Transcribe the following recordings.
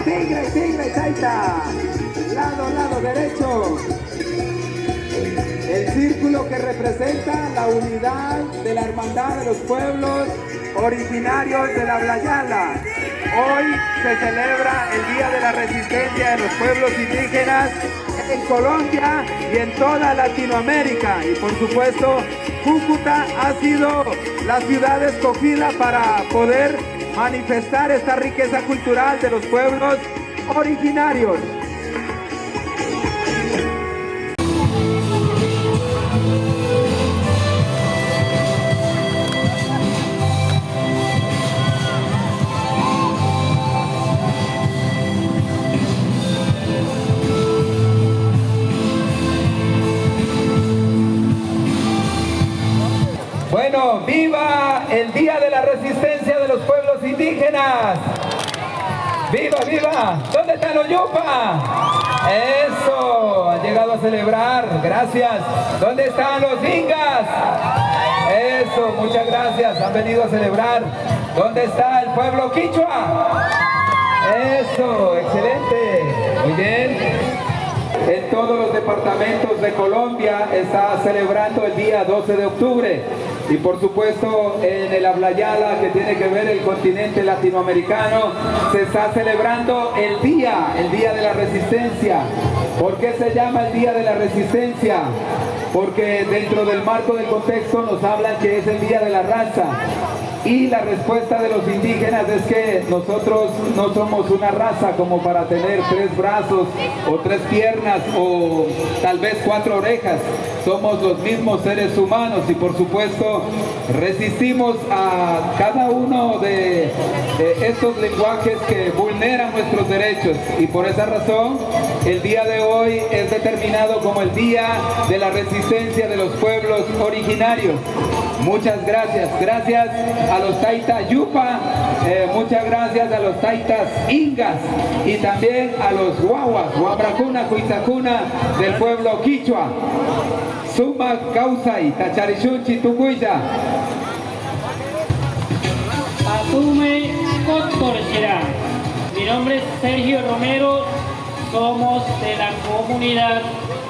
tigre, tigre, taita. Lado, lado derecho. El círculo que representa la unidad de la hermandad de los pueblos originarios de la Ablayala. Hoy se celebra el Día de la Resistencia de los Pueblos Indígenas en Colombia y en toda Latinoamérica. Y por supuesto, Cúcuta ha sido la ciudad escogida para poder manifestar esta riqueza cultural de los pueblos originarios. Bueno, ¡viva el Día de la Resistencia de los Pueblos Indígenas! ¡Viva, viva! ¿Dónde están los yupa? ¡Eso! Han llegado a celebrar, gracias. ¿Dónde están los ingas? ¡Eso! Muchas gracias, han venido a celebrar. ¿Dónde está el pueblo quichua? ¡Eso! ¡Excelente! Muy bien. En todos los departamentos de Colombia está celebrando el día 12 de octubre. Y por supuesto en el Ablayala, que tiene que ver el continente latinoamericano, se está celebrando el Día de la Resistencia. ¿Por qué se llama el Día de la Resistencia? Porque dentro del marco del contexto nos hablan que es el Día de la Raza. Y la respuesta de los indígenas es que nosotros no somos una raza como para tener 3 brazos o 3 piernas o tal vez 4 orejas. Somos los mismos seres humanos y por supuesto resistimos a cada uno de estos lenguajes que vulneran nuestros derechos. Y por esa razón el día de hoy es determinado como el Día de la Resistencia de los Pueblos Originarios. Muchas gracias. Gracias a los taita yupa, muchas gracias a los taitas ingas y también a los guaguas, guabracuna, cuitzacuna del pueblo quichua. Suma causai, tacharichunchi tucuya. Asume Cotorchera. Mi nombre es Sergio Romero, somos de la comunidad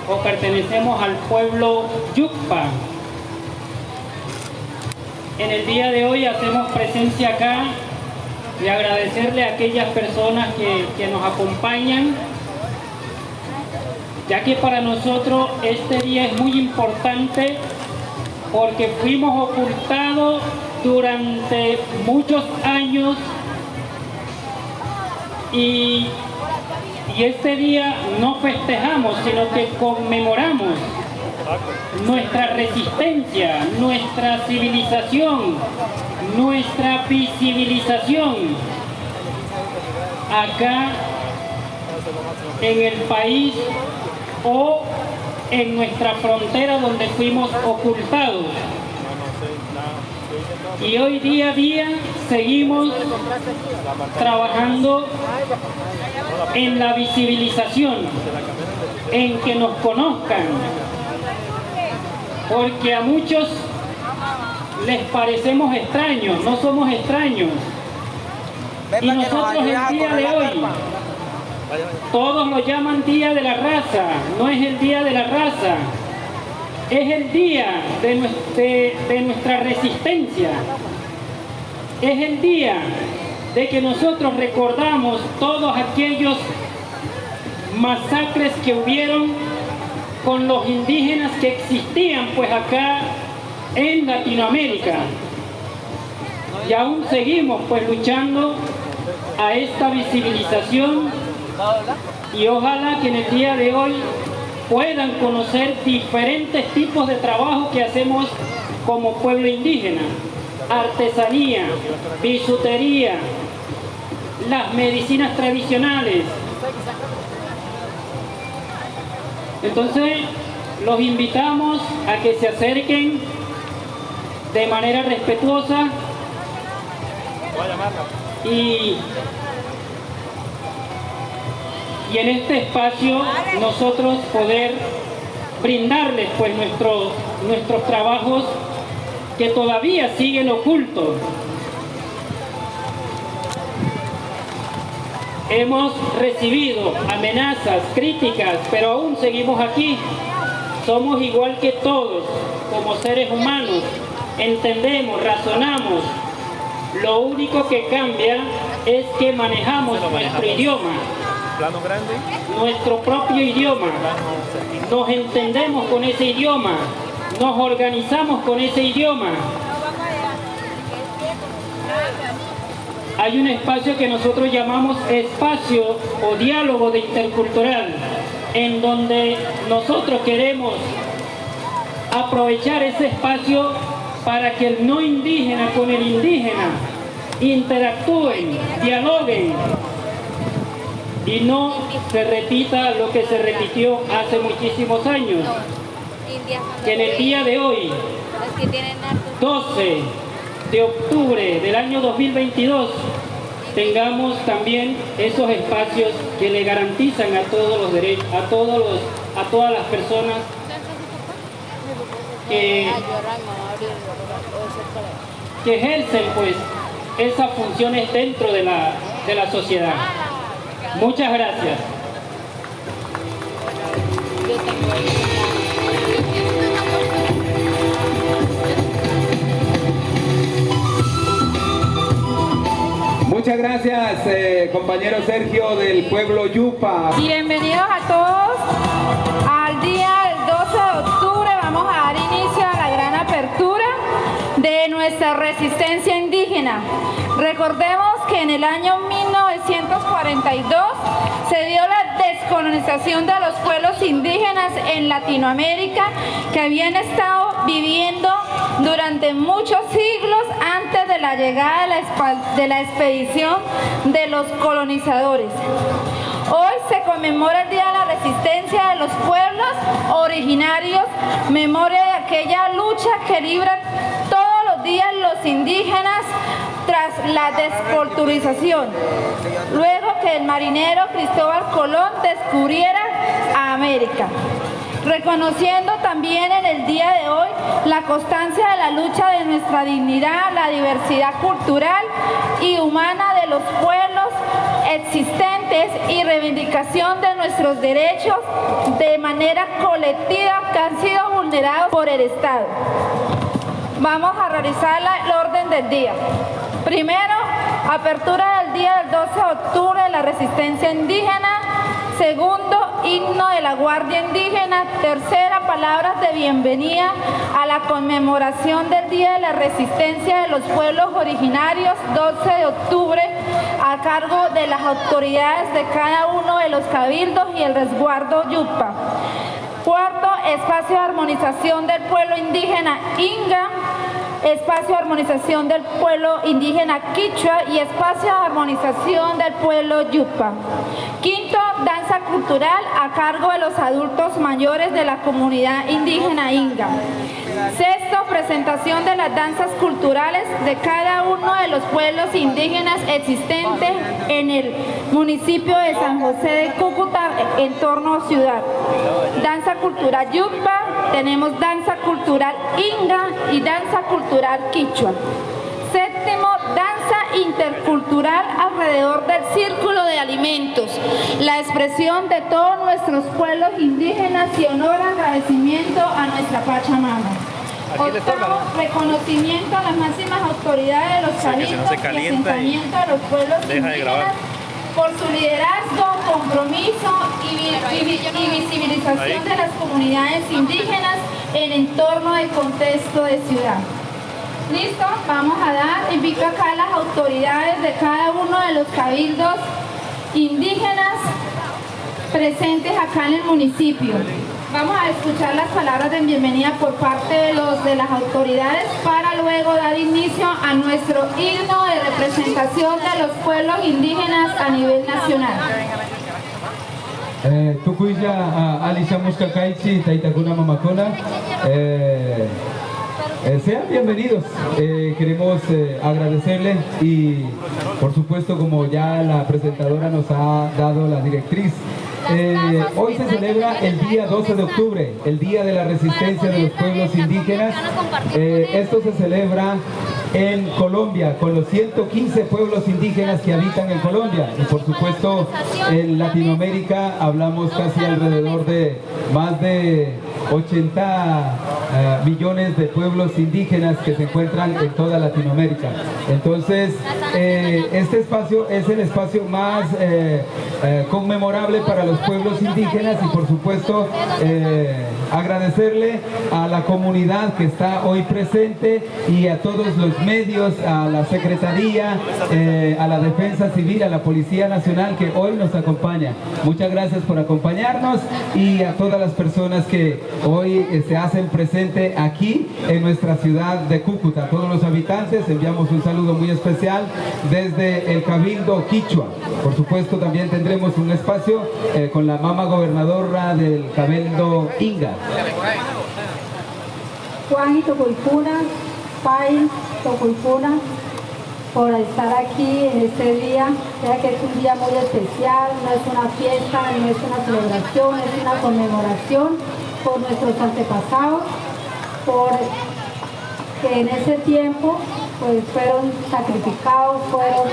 o pertenecemos al pueblo yupa. En el día de hoy hacemos presencia acá y agradecerle a aquellas personas que nos acompañan, ya que para nosotros este día es muy importante porque fuimos ocultados durante muchos años y este día no festejamos, sino que conmemoramos nuestra resistencia, nuestra civilización, nuestra visibilización acá en el país o en nuestra frontera donde fuimos ocultados. Y hoy día a día seguimos trabajando en la visibilización, en que nos conozcan, porque a muchos les parecemos extraños, no somos extraños. Y nosotros el día de hoy, todos lo llaman Día de la Raza, no es el Día de la Raza, es el día de nuestra resistencia, es el día de que nosotros recordamos todos aquellos masacres que hubieron con los indígenas que existían pues acá en Latinoamérica. Y aún seguimos pues luchando a esta visibilización y ojalá que en el día de hoy puedan conocer diferentes tipos de trabajo que hacemos como pueblo indígena. Artesanía, bisutería, las medicinas tradicionales. Entonces, los invitamos a que se acerquen de manera respetuosa y en este espacio nosotros poder brindarles pues nuestros trabajos que todavía siguen ocultos. Hemos recibido amenazas, críticas, pero aún seguimos aquí. Somos igual que todos, como seres humanos. Entendemos, razonamos. Lo único que cambia es que manejamos nuestro idioma, nuestro propio idioma. Nos entendemos con ese idioma, nos organizamos con ese idioma. Hay un espacio que nosotros llamamos espacio o diálogo de intercultural, en donde nosotros queremos aprovechar ese espacio para que el no indígena con el indígena interactúen, dialoguen y no se repita lo que se repitió hace muchísimos años. Que en el día de hoy, 12 de octubre del año 2022, tengamos también esos espacios que le garantizan a todos los derechos, a todas las personas que ejercen pues esas funciones dentro de la sociedad. Muchas gracias. Muchas gracias, compañero Sergio del pueblo Yupa. Bienvenidos a todos al día del 12 de octubre. Vamos a dar inicio a la gran apertura de nuestra resistencia indígena. Recordemos que en el año 1942 se dio la descolonización de los pueblos indígenas en Latinoamérica, que habían estado viviendo durante muchos siglos antes de la llegada de la expedición de los colonizadores. Hoy se conmemora el Día de la Resistencia de los Pueblos Originarios, memoria de aquella lucha que libran todos los días los indígenas tras la desculturización, luego que el marinero Cristóbal Colón descubriera a América. Reconociendo también en el día de hoy la constancia de la lucha de nuestra dignidad, la diversidad cultural y humana de los pueblos existentes y reivindicación de nuestros derechos de manera colectiva que han sido vulnerados por el Estado. Vamos a realizar el orden del día. Primero, apertura del día del 12 de octubre de la resistencia indígena. Segundo, himno de la Guardia Indígena. Tercera, palabras de bienvenida a la conmemoración del Día de la Resistencia de los Pueblos Originarios, 12 de octubre, a cargo de las autoridades de cada uno de los cabildos y el resguardo Yupa. Cuarto, espacio de armonización del pueblo indígena Inga, espacio de armonización del pueblo indígena Quichua y espacio de armonización del pueblo Yupa. Quinto, danza cultural a cargo de los adultos mayores de la comunidad indígena Inga. Sexto, presentación de las danzas culturales de cada uno de los pueblos indígenas existentes en el municipio de San José de Cúcuta, entorno ciudad. Danza cultural Yupa, tenemos danza cultural Inga y danza cultural Quichua. Séptimo, danza intercultural alrededor del círculo de alimentos, la expresión de todos nuestros pueblos indígenas y honor, agradecimiento a nuestra Pachamama. Octavo, reconocimiento a las máximas autoridades de los cabildos y asentamiento de los pueblos indígenas por su liderazgo, compromiso y visibilización de las comunidades indígenas en entorno del contexto de ciudad. Listo, vamos a dar, invito acá a las autoridades de cada uno de los cabildos indígenas presentes acá en el municipio. Vamos a escuchar las palabras de bienvenida por parte de las autoridades para luego dar inicio a nuestro himno de representación de los pueblos indígenas a nivel nacional. Tukuya Alisha Muskakaichi, Taitakuna Mamakona. Sean bienvenidos, queremos agradecerle y por supuesto, como ya la presentadora nos ha dado la directriz, hoy se celebra el día 12 de octubre, el Día de la Resistencia de los Pueblos Indígenas. Esto se celebra en Colombia, con los 115 pueblos indígenas que habitan en Colombia. Y por supuesto, en Latinoamérica hablamos casi alrededor de más de 80 millones de pueblos indígenas que se encuentran en toda Latinoamérica. Entonces, este espacio es el espacio más conmemorable para los pueblos indígenas y por supuesto agradecerle a la comunidad que está hoy presente y a todos los medios, a la Secretaría, a la Defensa Civil, a la Policía Nacional que hoy nos acompaña. Muchas gracias por acompañarnos y a todas las personas que hoy se hacen presente aquí en nuestra ciudad de Cúcuta. A todos los habitantes enviamos un saludo muy especial desde el Cabildo Quichua. Por supuesto también tendremos un espacio con la mama gobernadora del Cabildo Inga. Juan y Tocuipuna, Pai, Tocuipuna, por estar aquí en este día, ya que es un día muy especial, no es una fiesta, no es una celebración, es una conmemoración por nuestros antepasados, por que en ese tiempo pues fueron sacrificados, fueron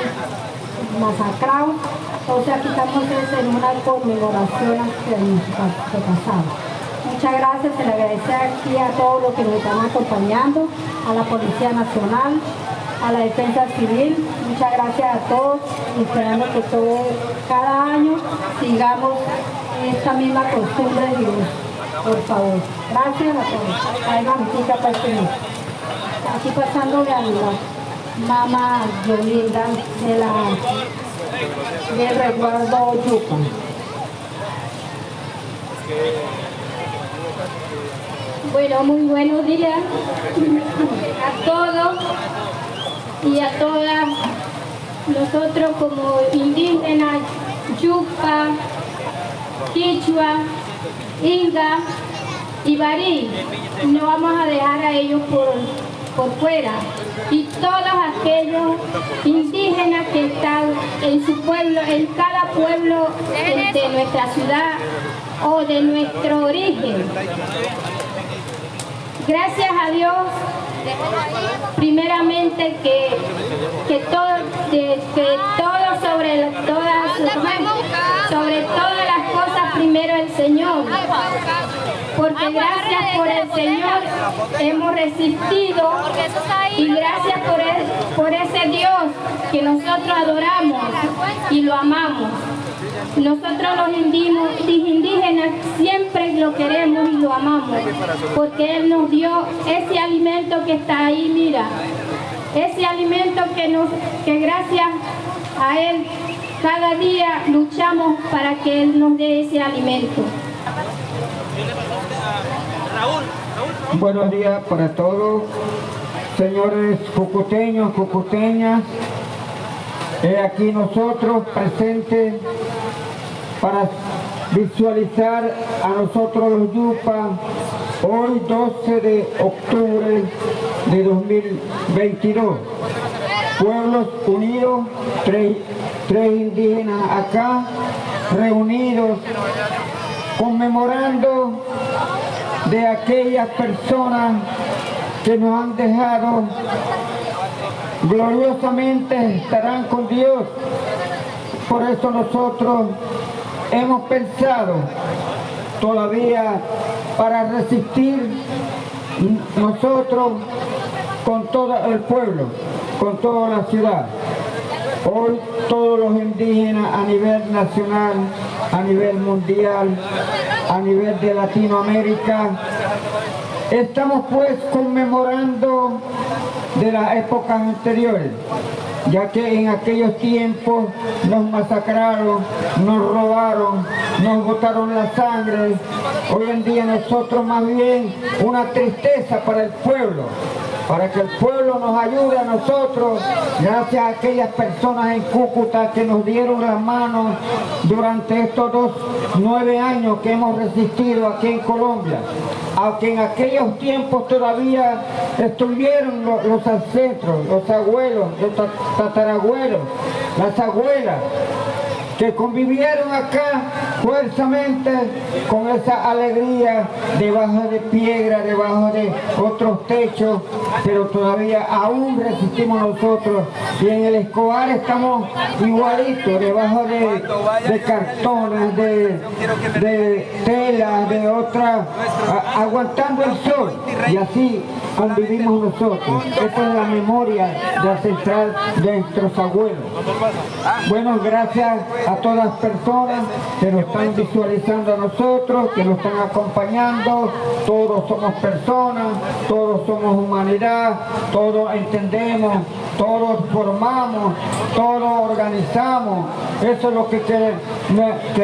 masacrados. Entonces aquí estamos en una conmemoración hacia nuestros antepasados. Muchas gracias, se le agradece aquí a todos los que nos están acompañando, a la Policía Nacional, a la Defensa Civil. Muchas gracias a todos y esperando que cada año sigamos esta misma costumbre de Dios. Por favor, gracias a todos. Hay mamitica para este mes. Aquí pasándole a la mamá Yolinda del resguardo Yupa. Bueno, muy buenos días a todos y a todas. Nosotros como indígenas, Yupa, Quichua, Inga y Barí, no vamos a dejar a ellos por fuera. Y todos aquellos indígenas que están en su pueblo, en cada pueblo de nuestra ciudad o de nuestro origen. Gracias a Dios, primeramente que todo sobre todas las cosas, primero el Señor. Porque gracias por el Señor hemos resistido y gracias por ese Dios que nosotros adoramos y lo amamos. Nosotros los indígenas siempre lo queremos y lo amamos, porque Él nos dio ese alimento que está ahí, mira, ese alimento que gracias a Él cada día luchamos para que Él nos dé ese alimento. Buenos días para todos, señores cucuteños, cucuteñas. Aquí nosotros presentes para visualizar a nosotros los Yupa hoy 12 de octubre de 2022. Pueblos unidos, tres indígenas acá reunidos conmemorando de aquellas personas que nos han dejado, gloriosamente estarán con Dios. Por eso nosotros hemos pensado todavía para resistir nosotros con todo el pueblo, con toda la ciudad. Hoy todos los indígenas a nivel nacional, a nivel mundial, a nivel de Latinoamérica, estamos pues conmemorando de las épocas anteriores, ya que en aquellos tiempos nos masacraron, nos robaron, nos botaron la sangre. Hoy en día nosotros más bien una tristeza para el pueblo, para que el pueblo nos ayude a nosotros, gracias a aquellas personas en Cúcuta que nos dieron las manos durante estos 9 años que hemos resistido aquí en Colombia. Aunque en aquellos tiempos todavía estuvieron los ancestros, los abuelos, los tatarabuelos, las abuelas, que convivieron acá fuerzamente con esa alegría, debajo de piedra, debajo de otros techos, pero todavía aún resistimos nosotros, y en el Escobar estamos igualitos, debajo de cartones, de telas, de otras, aguantando el sol, y así convivimos nosotros. Esta es la memoria de ancestral de nuestros abuelos. Bueno, gracias a todas las personas que nos están visualizando a nosotros, que nos están acompañando. Todos somos personas, todos somos humanidad, todos entendemos, todos formamos, todos organizamos. Eso es lo que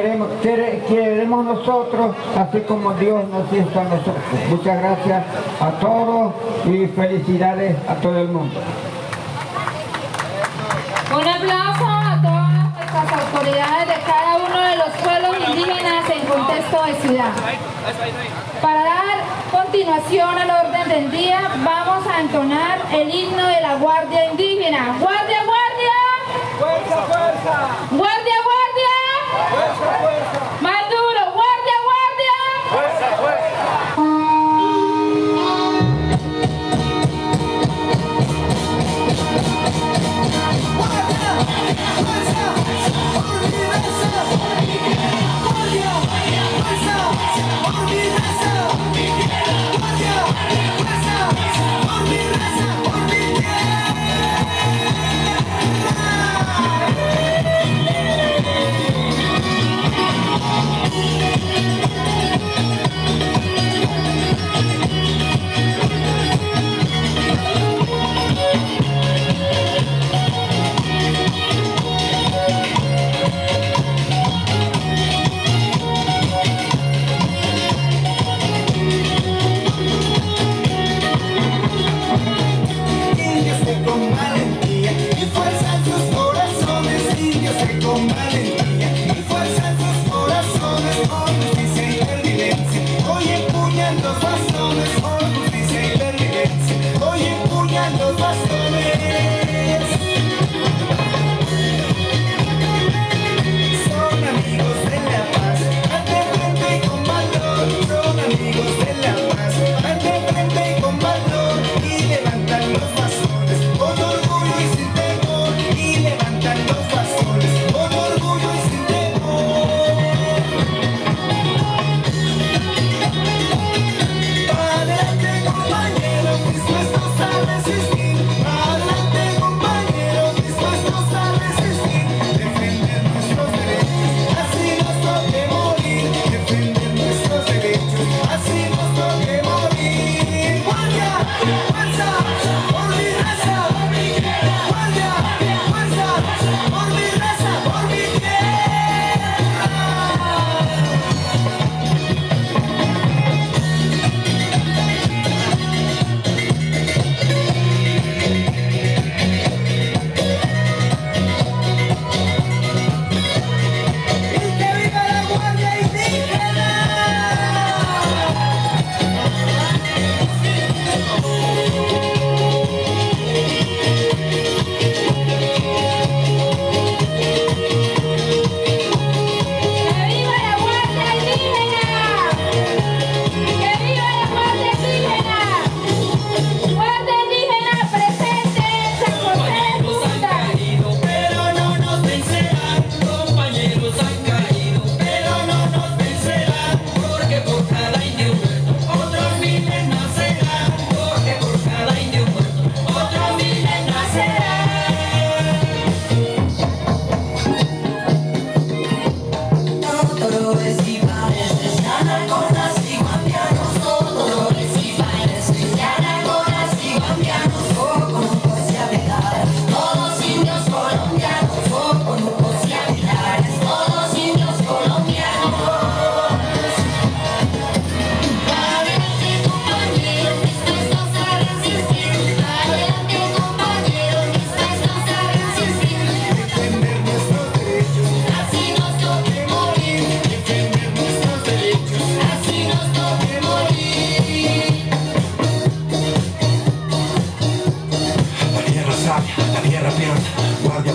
queremos nosotros, así como Dios nos hizo a nosotros. Muchas gracias a todos y felicidades a todo el mundo. Un aplauso a todas nuestras autoridades de cada uno de los pueblos indígenas en contexto de ciudad. Para dar continuación al orden del día, vamos a entonar el himno de la Guardia Indígena. ¡Guardia, guardia! ¡Fuerza, fuerza! ¡Guardia, guardia! ¡Fuerza, fuerza! ¡Más duro! ¡Guardia, guardia! ¡Fuerza, fuerza!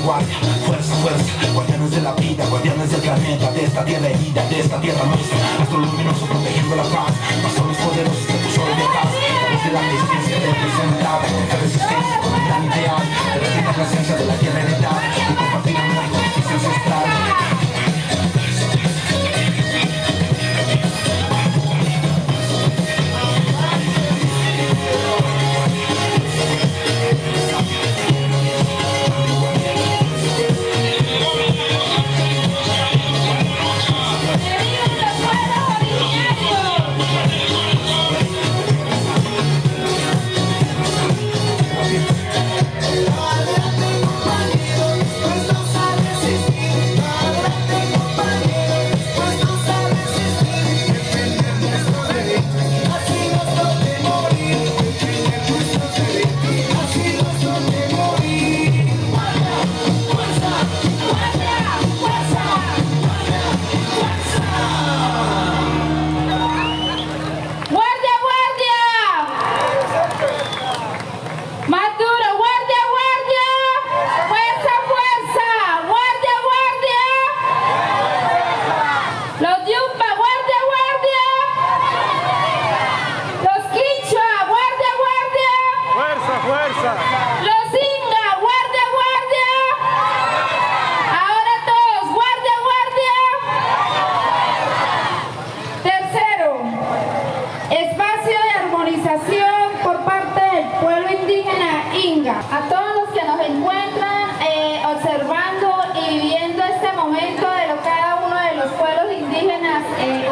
guardia, fuerza, fuerza, guardianes de la vida, guardianes del planeta, de esta tierra herida, de esta tierra nuestra, nuestro luminoso protegiendo la paz, no son los poderosos de tu sol de paz, desde la resistencia representada, la resistencia con el gran ideal, de representar la esencia de la tierra heredada, y compartir amor y justicia ancestral. A todos los que nos encuentran observando y viviendo este momento de cada uno de los pueblos indígenas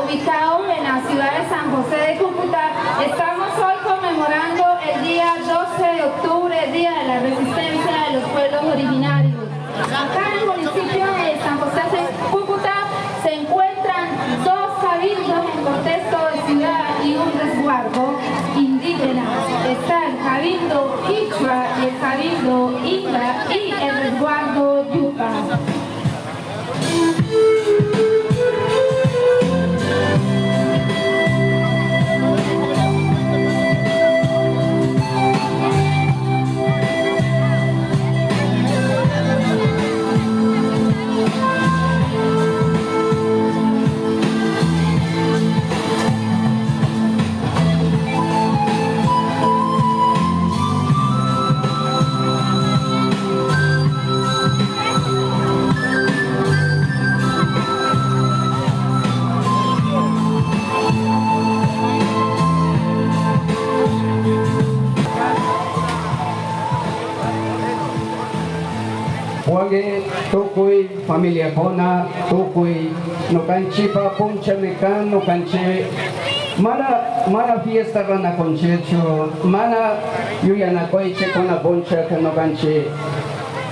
ubicados en la ciudad de San José de Cúcuta, estamos hoy conmemorando el día 12 de octubre, Día de la Resistencia de los Pueblos Originarios. Acá en el municipio de San José de Cúcuta se encuentran dos cabildos en contexto de ciudad y un resguardo indígena. Está el cabildo Quichua y el cabildo Inga y el resguardo Yupa. Wage tukui familia kona tukui no canchipa puncha mecan no canche mana fiesta rana conchecho mana yuyana coiche con la poncha que no canche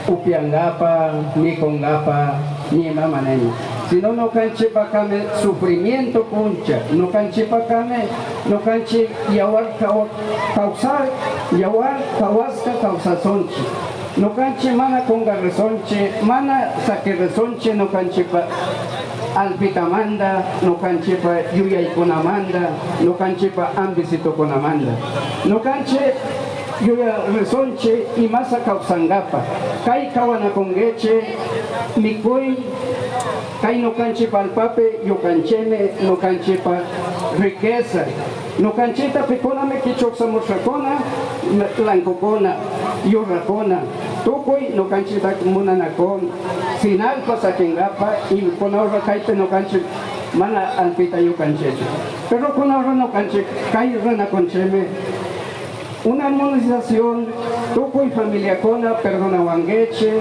upiangapa ni congapa ni mamaneni sino no canche pa kame sufrimiento puncha no canche pa kame no canche yawar causar yawar kawaska causasonchi no canche mana conga resonche, mana saque resonche, no canche pa alpitamanda, no canche pa yuya y conamanda, no canche pa ambisito conamanda, no canche yuya resonche y masa causangapa, kai kawana congeche, mikoi, kai no canche pa alpape, yo cancheme, no canche pa riqueza. No canchita pecona me quichoxa mochacona, lancocona, yurracona, tocoi no canchita muna nacon, final cosa que engapa y con ahorra caipe no canche, mana alpita yo canchecho. Pero con ahorra no canche, cai rana concheme. Una armonización, toco y familia cona, perdona wangeche,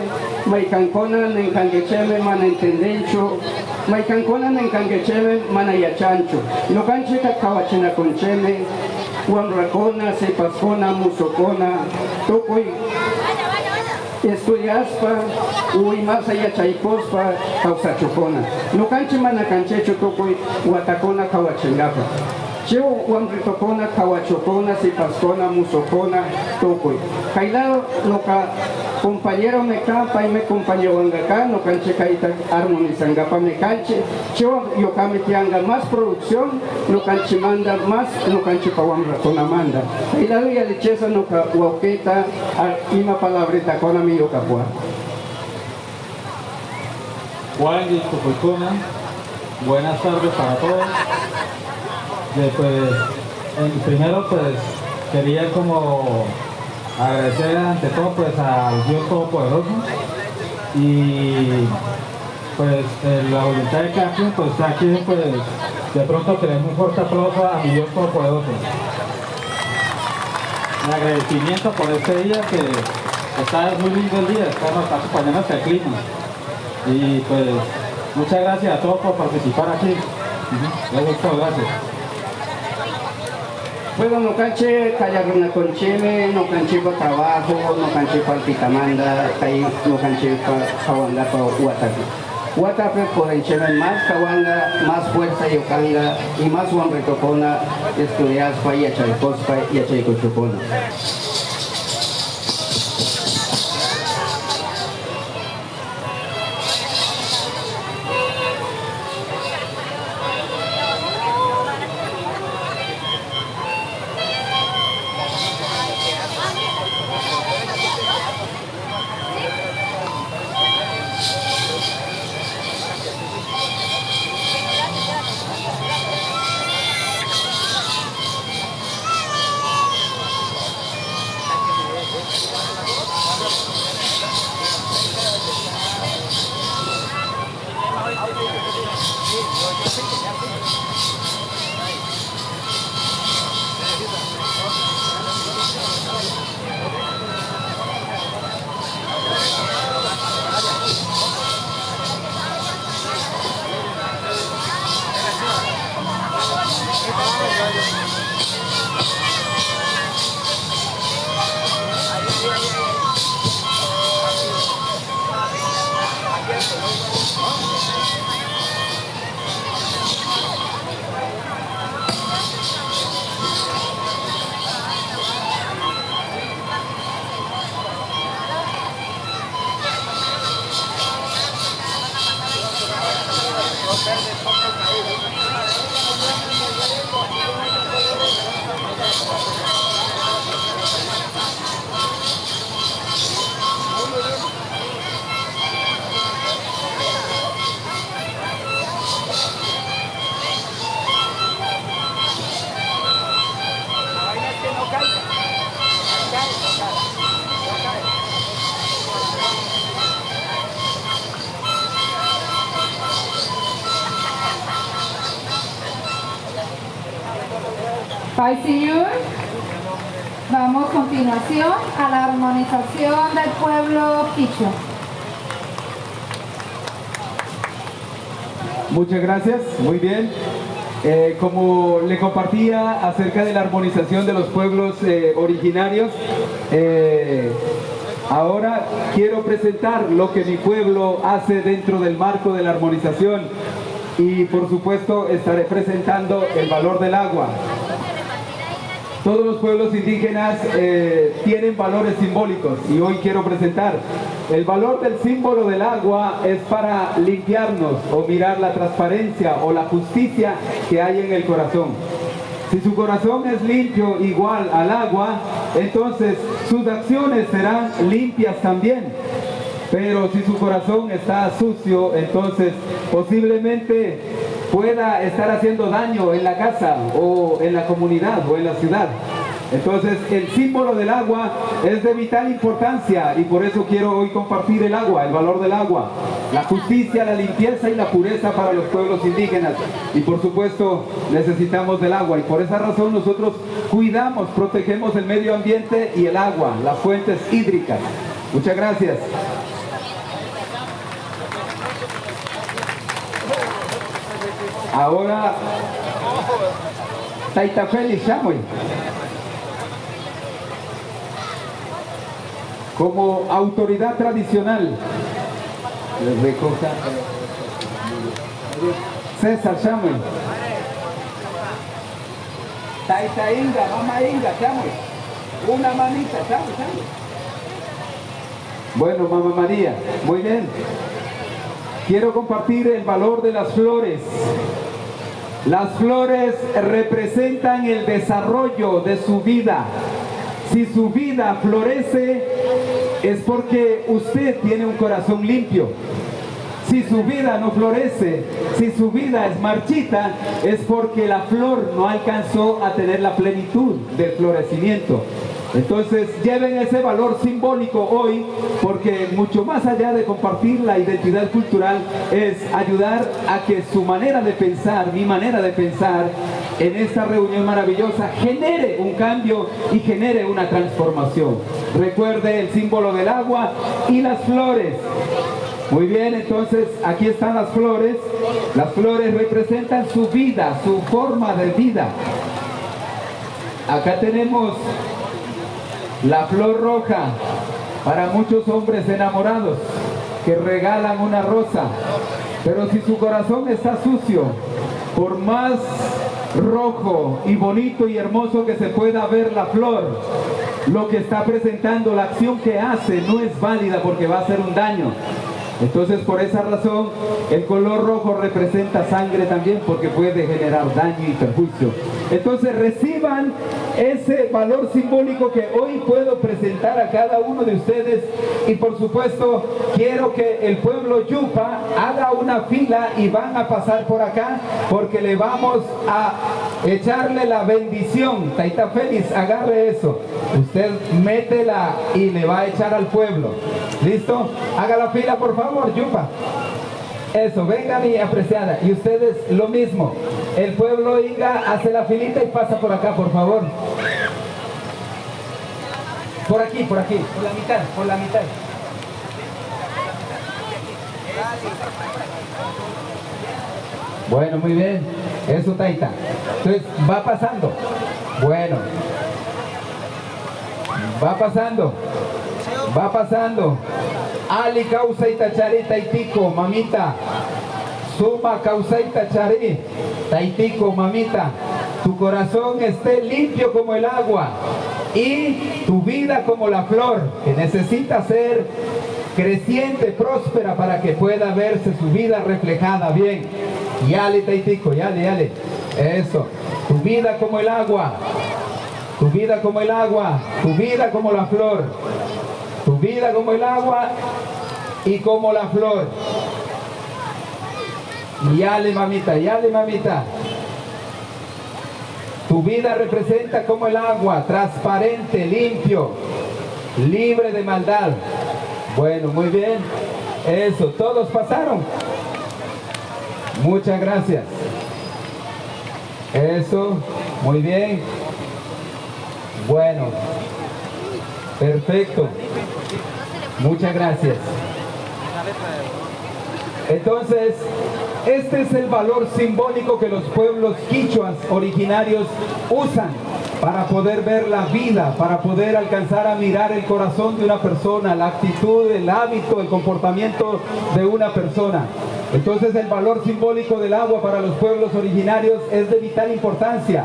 maicancona, nencanguecheme, mana entendencho, maicancona, nencanguecheme, mana yachancho, no canche cacawachena concheme, huamracona, sepascona, musocona, toco y estudiaspa, uy masa yachaipospa, causachocona, no canche mana canchecho, toco y huatacona, cawachengapa. Cheo Wamritocona, Kawachocona, Sipascona, Musocona, Tocoy. Kailao, no ka compañero me campa y me compañero acá, no canche caita armonizangapa me canche. Cheo Yokame tianga más producción, no canche manda más, no canche pa Wamratona manda. Kailao y alicheza no ka Wauqueta, ima palabrita con mi yocapua. Juan y Tucuicuna, buenas tardes para todos. Primero pues quería como agradecer ante todo pues al Dios Todopoderoso y pues la voluntad de cada quien pues aquí pues de pronto tenemos un fuerte aplauso a mi Dios Todopoderoso. Un agradecimiento por este día que está muy lindo el día, está acompañando hasta el clima. Y pues muchas gracias a todos por participar aquí. Gracias. Bueno, no canche kayaguna concheme, no canche para trabajo, no canche para pitamanda, no canche para kawanga para uatape. Uatape por encheme más kawanga, más fuerza yokanga y más wanretopona, estudias para yachaykospa y yachaykochopona. Paz, Señor. Vamos a continuación a la armonización del pueblo quichua. Muchas gracias, muy bien. Como le compartía acerca de la armonización de los pueblos originarios, ahora quiero presentar lo que mi pueblo hace dentro del marco de la armonización y por supuesto estaré presentando el valor del agua. Todos los pueblos indígenas tienen valores simbólicos y hoy quiero presentar. El valor del símbolo del agua es para limpiarnos o mirar la transparencia o la justicia que hay en el corazón. Si su corazón es limpio igual al agua, entonces sus acciones serán limpias también. Pero si su corazón está sucio, entonces posiblemente pueda estar haciendo daño en la casa o en la comunidad o en la ciudad. Entonces el símbolo del agua es de vital importancia y por eso quiero hoy compartir el agua, el valor del agua, la justicia, la limpieza y la pureza para los pueblos indígenas. Y por supuesto necesitamos del agua y por esa razón nosotros cuidamos, protegemos el medio ambiente y el agua, las fuentes hídricas. Muchas gracias. Ahora, Taita Félix Chamoy, como autoridad tradicional, César Chamoy, Taita Inga, mamá Inga Chamoy, una manita, Chamoy. Bueno, mamá María, muy bien. Quiero compartir el valor de las flores. Las flores representan el desarrollo de su vida. Si su vida florece, es porque usted tiene un corazón limpio. Si su vida no florece, si su vida es marchita, es porque la flor no alcanzó a tener la plenitud del florecimiento. Entonces lleven ese valor simbólico hoy, porque mucho más allá de compartir la identidad cultural es ayudar a que su manera de pensar, mi manera de pensar en esta reunión maravillosa genere un cambio y genere una transformación. Recuerde el símbolo del agua y las flores. Muy bien, entonces aquí están las flores. Las flores representan su vida, su forma de vida. Acá tenemos la flor roja para muchos hombres enamorados que regalan una rosa, pero si su corazón está sucio, por más rojo y bonito y hermoso que se pueda ver la flor, lo que está presentando, la acción que hace no es válida porque va a hacer un daño. Entonces, por esa razón, el color rojo representa sangre también, porque puede generar daño y perjuicio. Entonces, reciban ese valor simbólico que hoy puedo presentar a cada uno de ustedes. Y por supuesto, quiero que el pueblo Yupa haga una fila y van a pasar por acá, porque le vamos a echarle la bendición. Taita Félix, agarre eso. Usted métela y le va a echar al pueblo. ¿Listo? Haga la fila, por favor, Yupa. Eso, venga mi apreciada. Y ustedes lo mismo. El pueblo Inga hace la filita y pasa por acá, por favor. Por aquí, por aquí. Por la mitad, por la mitad. Bueno, muy bien. Eso, Taita. Entonces, va pasando. Bueno. Va pasando. Va pasando. Ali causa y tachari taitico, mamita. Suma causa y tachari taitico, mamita. Tu corazón esté limpio como el agua y tu vida como la flor, que necesita ser creciente, próspera, para que pueda verse su vida reflejada bien. Yale taitico, yale, yale. Eso. Tu vida como el agua. Tu vida como el agua. Tu vida como la flor. Tu vida como el agua y como la flor. Yale, mamita, yale, mamita. Tu vida representa como el agua, transparente, limpio, libre de maldad. Bueno, muy bien. Eso, todos pasaron. Muchas gracias. Eso, muy bien. Bueno. Perfecto. Muchas gracias. Entonces, este es el valor simbólico que los pueblos quichuas originarios usan para poder ver la vida, para poder alcanzar a mirar el corazón de una persona, la actitud, el hábito, el comportamiento de una persona. Entonces, el valor simbólico del agua para los pueblos originarios es de vital importancia.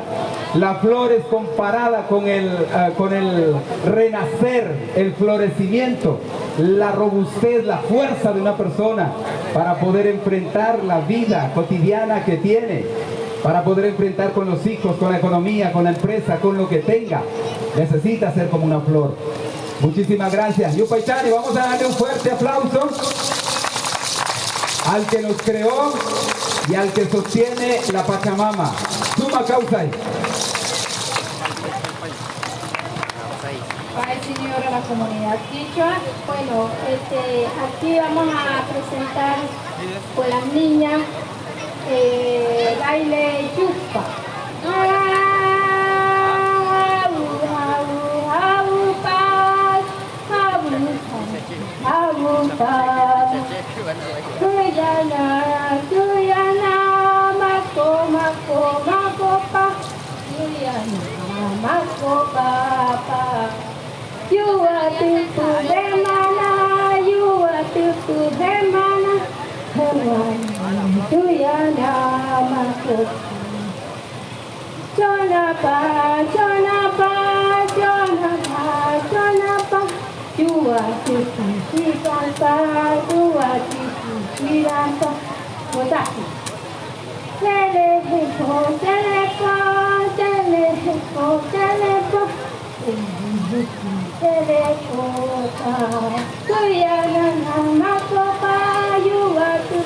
La flor es comparada con el renacer, el florecimiento, la robustez, la fuerza de una persona para poder enfrentar la vida cotidiana que tiene, para poder enfrentar con los hijos, con la economía, con la empresa, con lo que tenga. Necesita ser como una flor. Muchísimas gracias. Yupaychani, vamos a darle un fuerte aplauso al que nos creó y al que sostiene la Pachamama. Suma Causay. Padre Señor, a la comunidad quichua. Bueno, aquí vamos a presentar con las niñas baile yupa. Tuyana, tuyana, mako, mako, mako, pa. Tuyana, mako, pa. You are to the mana, you are to the mana. Tuyana, mako. Jonapa, jonapa, jonapa, jonapa. You are to Shikanta, you are to Shiranta. Motaki. Telepo, telepo, telepo, telepo. Telepo. Tuyana, makopa, you are to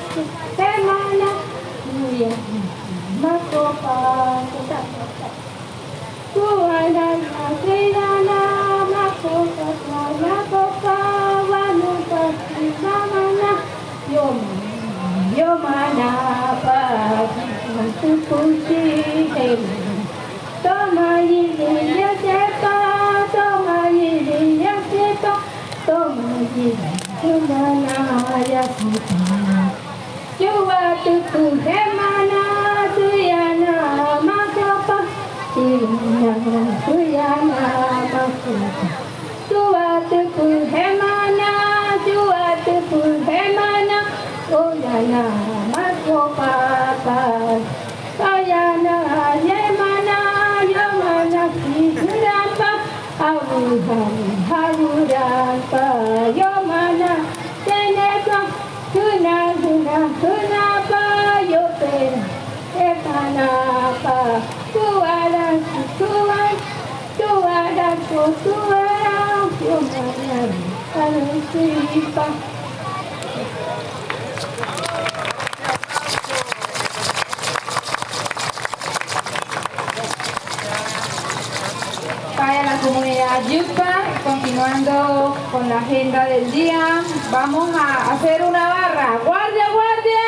Para la comunidad Yupa, continuando con la agenda del día, vamos a hacer una barra. ¡Guardia, guardia!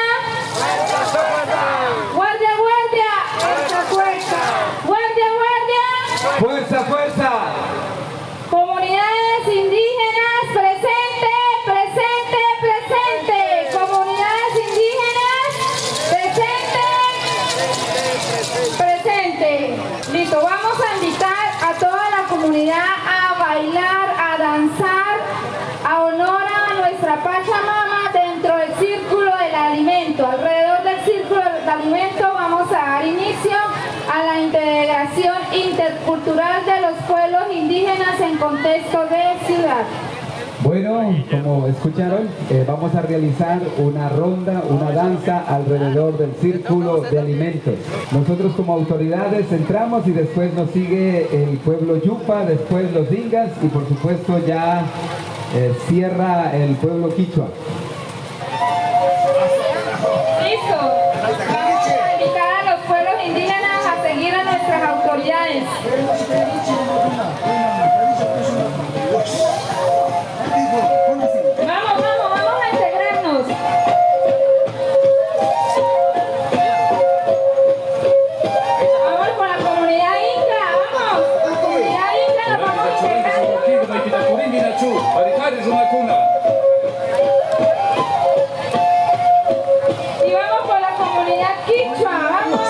¡Guardia, guardia! ¡Fuerza, fuerza! ¡Guardia, guardia! ¡Fuerza, fuerza! Comunidades indígenas, presente, presente, presente. Comunidades indígenas, presente, presente. Listo, vamos a invitar a toda la comunidad a bailar, a danzar, a honor a nuestra Pachamama dentro del círculo del alimento. Alrededor del círculo del alimento vamos a dar inicio a la integración intercultural de los pueblos indígenas en contexto de ciudad. Bueno, como escucharon, vamos a realizar una ronda, una danza alrededor del círculo de alimentos. Nosotros como autoridades entramos y después nos sigue el pueblo Yupa, después los Ingas y por supuesto ya cierra el pueblo Quichua. Listo. Vamos a invitar a los pueblos indígenas a seguir a nuestras autoridades. Vamos, vamos, vamos a integrarnos. Vamos con la comunidad inca, vamos. La comunidad inca nos vamos integrando. Y vamos con la comunidad quichua, vamos.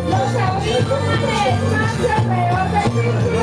Los audífonos más alrededor del círculo.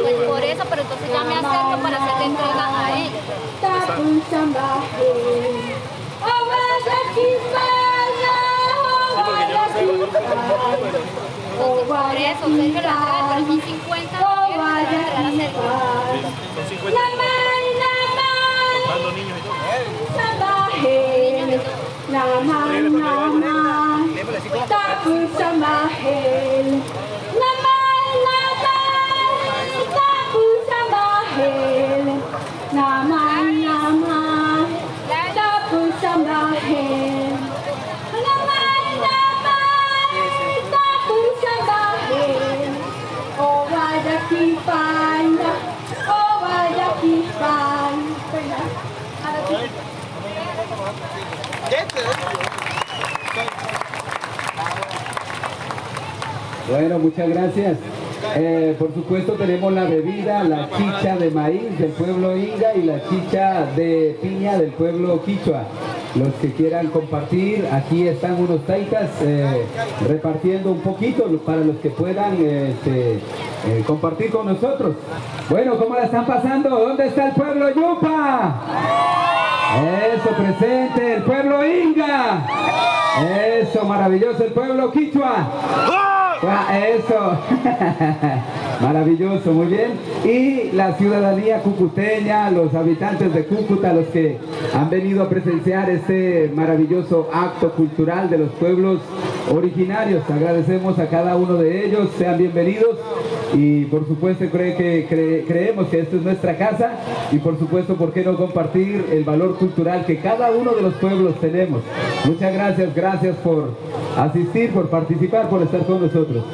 Pues por eso, pero entonces ya me acerco para hacerle entrega a él. Entonces, por eso, usted que lo entrega por 1050, lo quiero entregar a Sergio. Son 50. Contando niños y todo. Bueno, muchas gracias. Por supuesto tenemos la bebida, la chicha de maíz del pueblo Inga y la chicha de piña del pueblo Quichua. Los que quieran compartir, aquí están unos taitas repartiendo un poquito para los que puedan compartir con nosotros. Bueno, ¿cómo la están pasando? ¿Dónde está el pueblo Yupa? Eso, presente, el pueblo Inga. Eso, maravilloso, el pueblo Quichua. Eso, maravilloso, muy bien. Y la ciudadanía cucuteña, los habitantes de Cúcuta, los que han venido a presenciar este maravilloso acto cultural de los pueblos originarios. Agradecemos a cada uno de ellos, sean bienvenidos. Y por supuesto creemos que esta es nuestra casa y por supuesto, ¿por qué no compartir el valor cultural que cada uno de los pueblos tenemos? Muchas gracias, gracias por asistir, por participar, por estar con nosotros.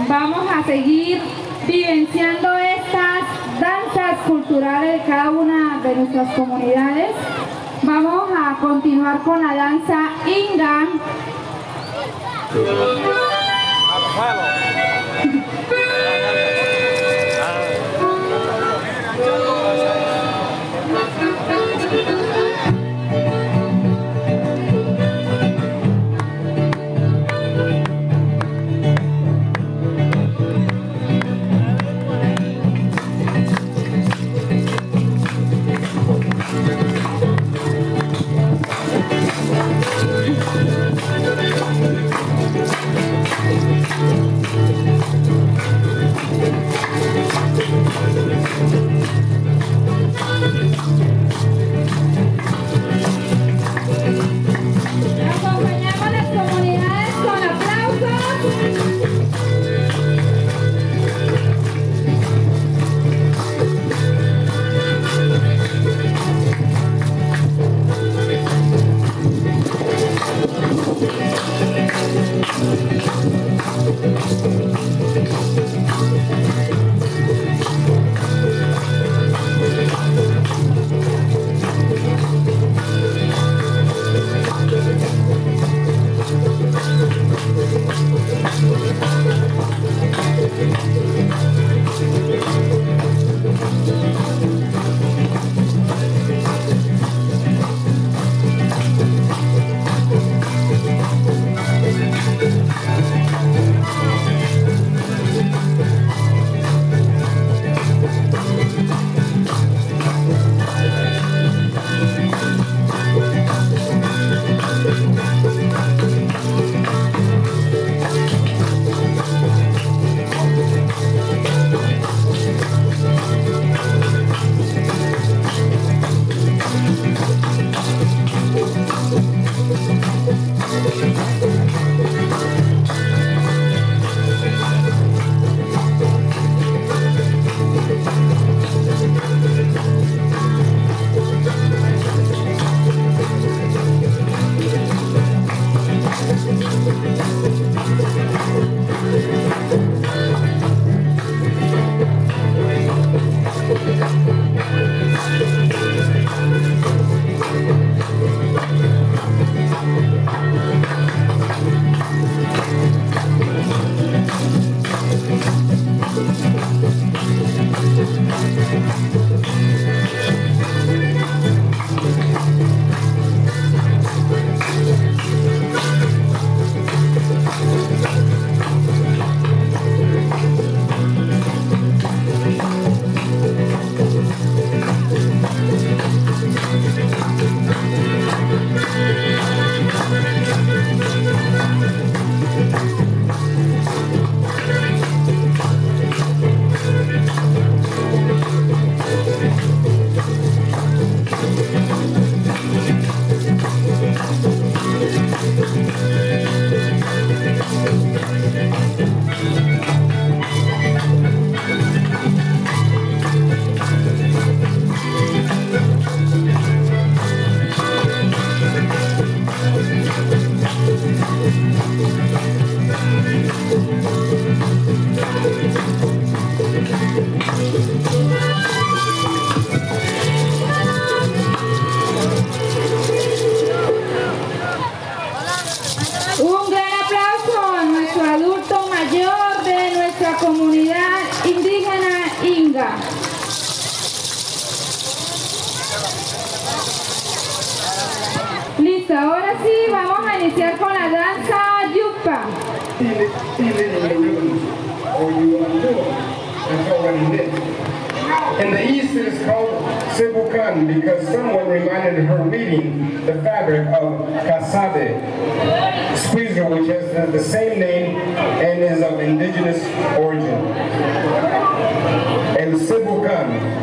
Vamos a seguir vivenciando estas danzas culturales de cada una de nuestras comunidades. Vamos a continuar con la danza Inga. Listo, ahora sí vamos a iniciar con la danza yupa. In the East, it is called Sebukan because someone reminded her reading the fabric of casabe, squeezer, which has the same name and is of indigenous origin. El Sebukan.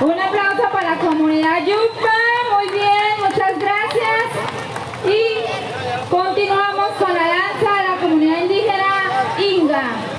Un aplauso para la comunidad yupa, muy bien, muchas gracias. Y continuamos con la danza de la comunidad indígena Inga.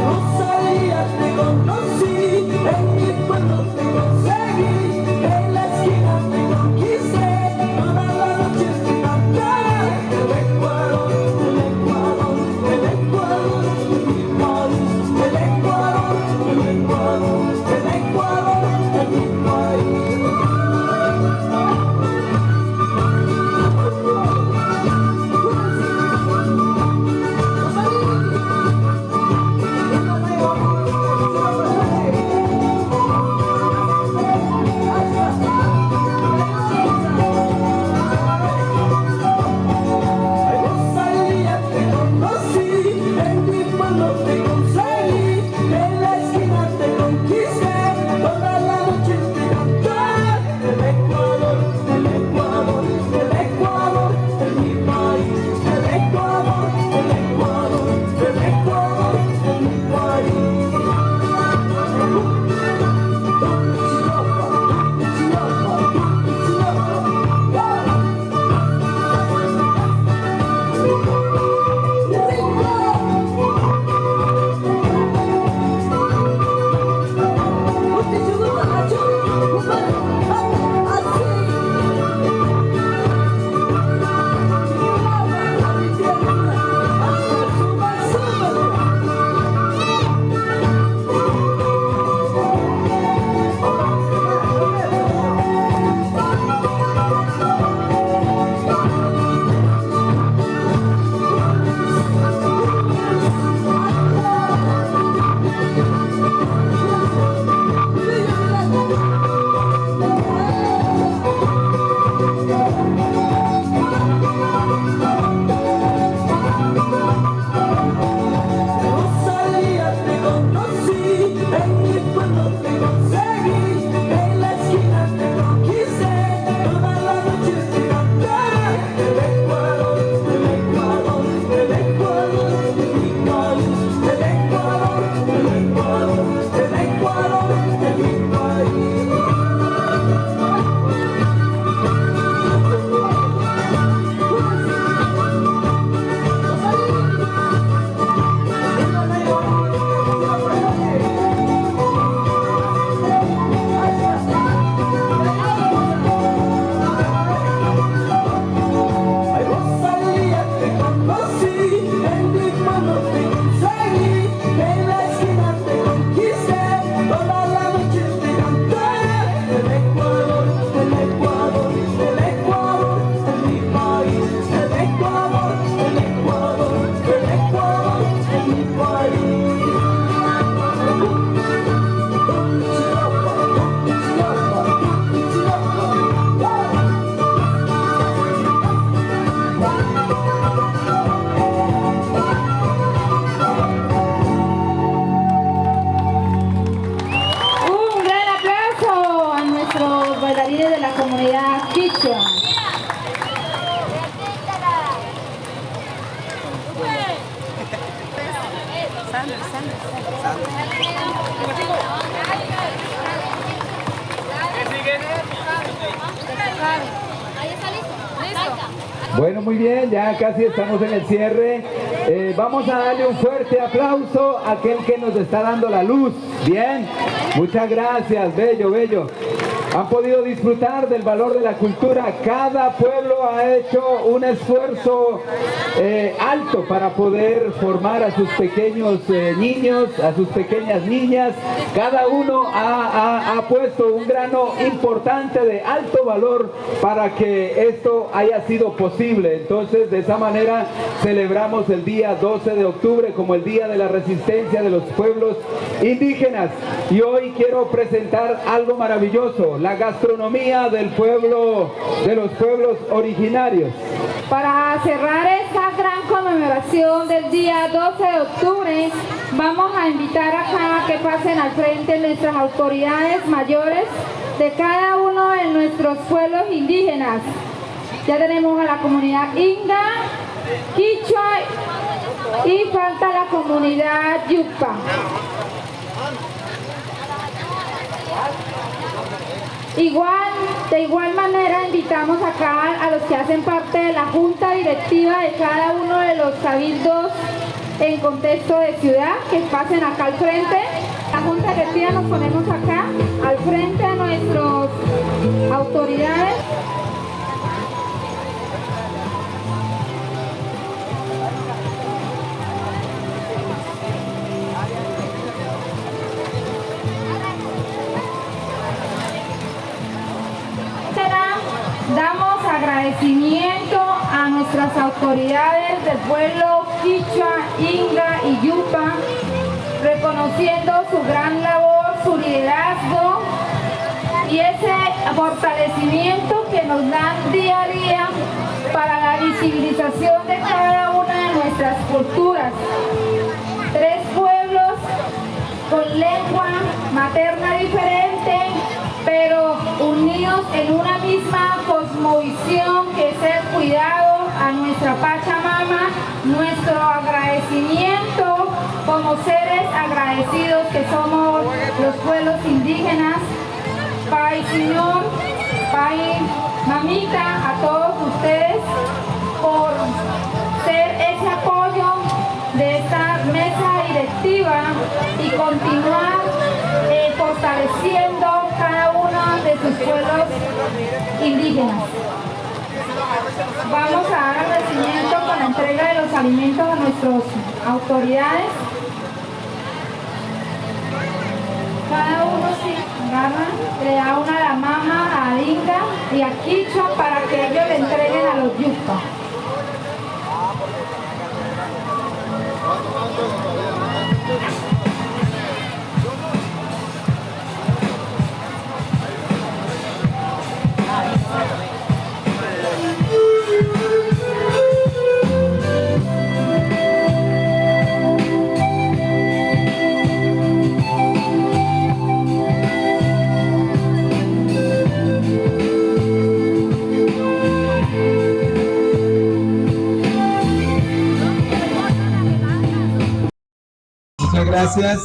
Rosalía, te conocí, en mi pueblo te conseguí, en la esquina Bueno, muy bien, ya casi estamos en el cierre. Vamos a darle un fuerte aplauso a aquel que nos está dando la luz. Bien, muchas gracias, bello, bello. Han podido disfrutar del valor de la cultura. Cada pueblo ha hecho un esfuerzo alto para poder formar a sus pequeños niños, a sus pequeñas niñas. Cada uno ha puesto un grano importante de alto valor para que esto haya sido posible. Entonces, de esa manera celebramos el día 12 de octubre como el Día de la Resistencia de los Pueblos Indígenas. Y hoy quiero presentar algo maravilloso, la gastronomía del pueblo, de los pueblos originarios. Para cerrar esta gran conmemoración del día 12 de octubre, vamos a invitar acá a que pasen al frente nuestras autoridades mayores de cada uno de nuestros pueblos indígenas. Ya tenemos a la comunidad Inga, Quichua y falta la comunidad Yupa. De igual manera invitamos acá a los que hacen parte de la junta directiva de cada uno de los cabildos en contexto de ciudad, que pasen acá al frente. La junta directiva nos ponemos acá al frente de nuestras autoridades. Damos agradecimiento a nuestras autoridades del pueblo Quichua, Inga y Yupa, reconociendo su gran labor, su liderazgo y ese fortalecimiento que nos dan día a día para la visibilización de cada una de nuestras culturas. Tres pueblos con lengua materna diferente, pero unidos en una misma cosmovisión que es el cuidado a nuestra Pachamama, nuestro agradecimiento como seres agradecidos que somos los pueblos indígenas. Pai Señor, Pai Mamita, a todos ustedes por ser ese apoyo de esta mesa directiva y continuar fortaleciendo cada uno de sus pueblos indígenas. Vamos a dar agradecimiento con la entrega de los alimentos a nuestras autoridades. Cada uno se agarra, le da una a la mama, a Inga y a Quichua para que ellos le entreguen a los Yupa. Muchas gracias.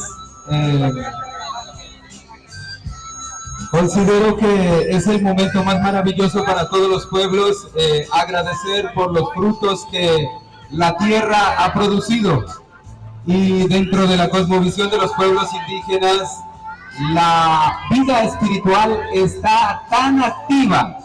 Considero que es el momento más maravilloso para todos los pueblos, agradecer por los frutos que la tierra ha producido. Y dentro de la cosmovisión de los pueblos indígenas, la vida espiritual está tan activa,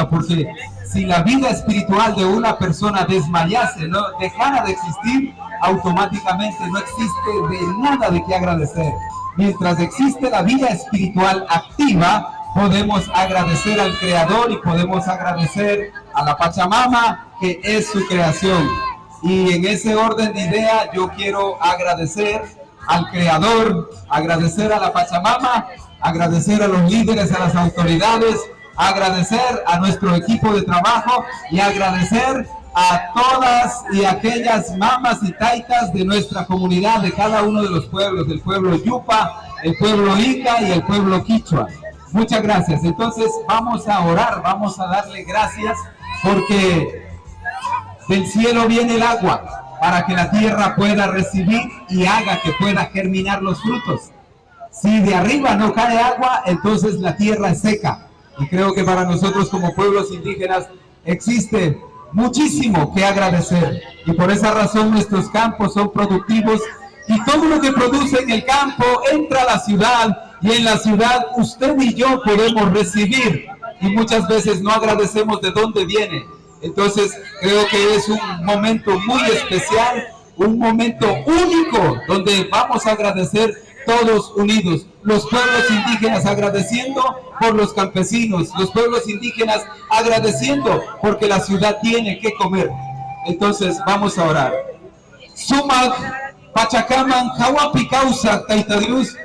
porque si la vida espiritual de una persona desmayase, ¿no?, dejara de existir, automáticamente no existe de nada de qué agradecer. Mientras existe la vida espiritual activa, podemos agradecer al Creador y podemos agradecer a la Pachamama, que es su creación. Y en ese orden de idea, yo quiero agradecer al Creador, agradecer a la Pachamama, agradecer a los líderes, a las autoridades, agradecer a nuestro equipo de trabajo y agradecer a todas y aquellas mamas y taitas de nuestra comunidad, de cada uno de los pueblos, del pueblo Yupa, el pueblo Inga y el pueblo Quichua. Muchas gracias. Entonces vamos a orar, vamos a darle gracias, porque del cielo viene el agua para que la tierra pueda recibir y haga que pueda germinar los frutos. Si de arriba no cae agua, entonces la tierra es seca. Y creo que para nosotros como pueblos indígenas existe muchísimo que agradecer y por esa razón nuestros campos son productivos y todo lo que produce en el campo entra a la ciudad y en la ciudad usted y yo podemos recibir y muchas veces no agradecemos de dónde viene. Entonces creo que es un momento muy especial, un momento único donde vamos a agradecer todos unidos, los pueblos indígenas agradeciendo por los campesinos, los pueblos indígenas agradeciendo porque la ciudad tiene que comer. Entonces vamos a orar. Sumak Pachacaman Hawapi causa Taita Dios,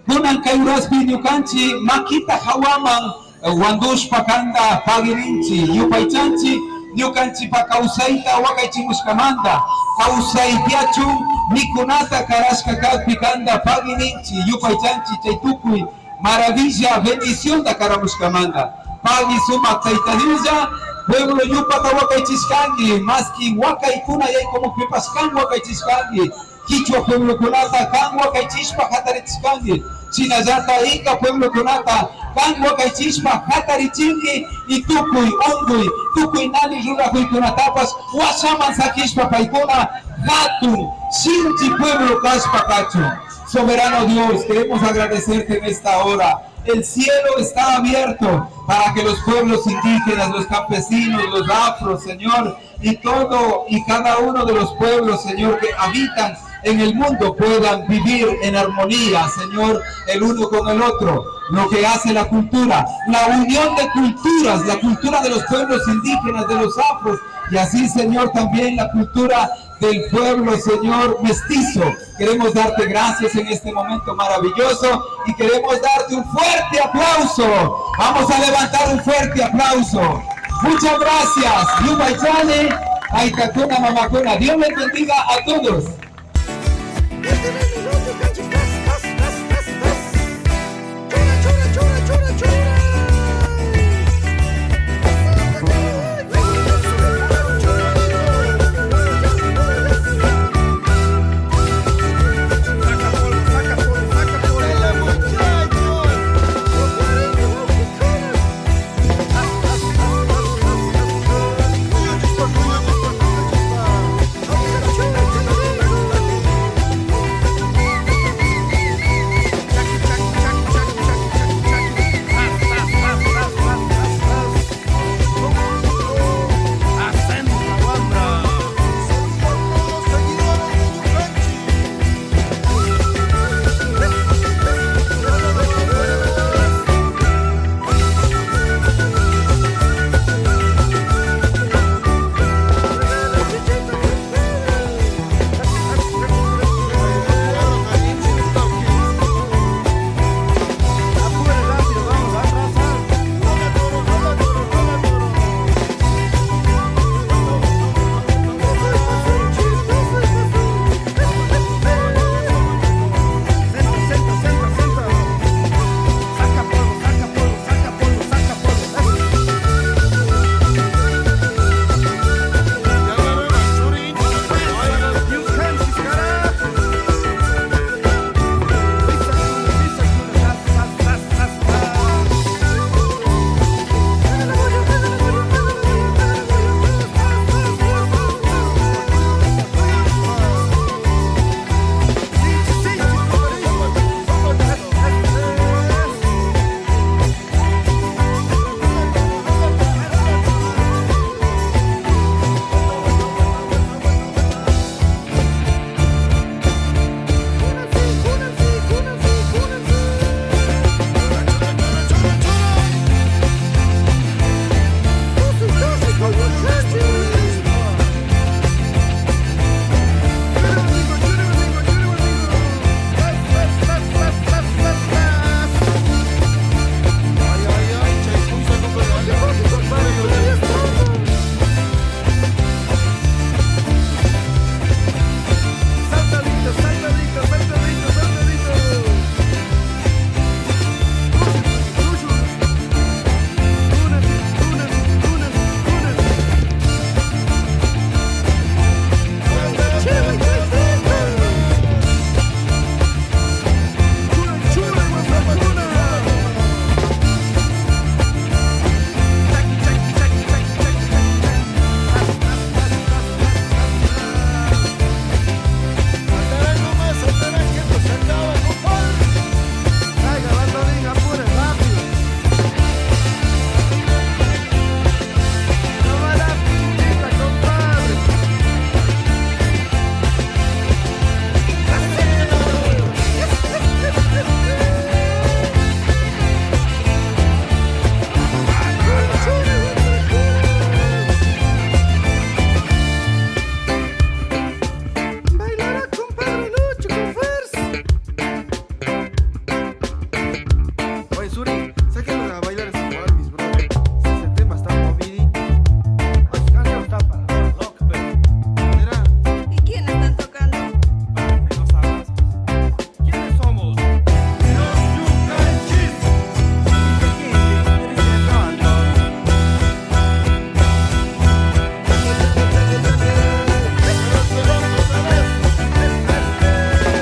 Gunan Kairaspi Nyukanchi, Makita Hawaman, Wandush Pakanda Pagirinchi, Yupaichanchi, Nyukanchi pa kausaita wakaichimushkamanda, kausaitiachun, Mikunata Karashka Kalpikanda Pagirinchi, Yupaichanchi Chaitukui, maravilla, bendición da Karamushkamanda, Pagi Suma Taitadilla, pueblo Yupata Wakaichiskangi, Maski Wakaikuna y como Pipaskan Wakaichiskangi, Quichua pueblo Kunata, Kan Wakaichispa Hatarichkangi, Chinayata Inca pueblo Kunata, Kan Wakaichispa Hatarichingi, y Tukui Nani Rurahui Kunatapas, Washaman Sakishpa Paikuna, Hatun, Shinchi pueblo Kashpa Kacho. Soberano Dios, queremos agradecerte en esta hora. El cielo está abierto para que los pueblos indígenas, los campesinos, los afros, Señor, y todo y cada uno de los pueblos, Señor, que habitan en el mundo puedan vivir en armonía, Señor, el uno con el otro. Lo que hace la cultura, la unión de culturas, la cultura de los pueblos indígenas, de los afros, y así, Señor, también la cultura del pueblo, Señor, mestizo. Queremos darte gracias en este momento maravilloso y queremos darte un fuerte aplauso. Vamos a levantar un fuerte aplauso. Muchas gracias. Yubaychane, Aitakuna Mamakuna. Dios les bendiga a todos.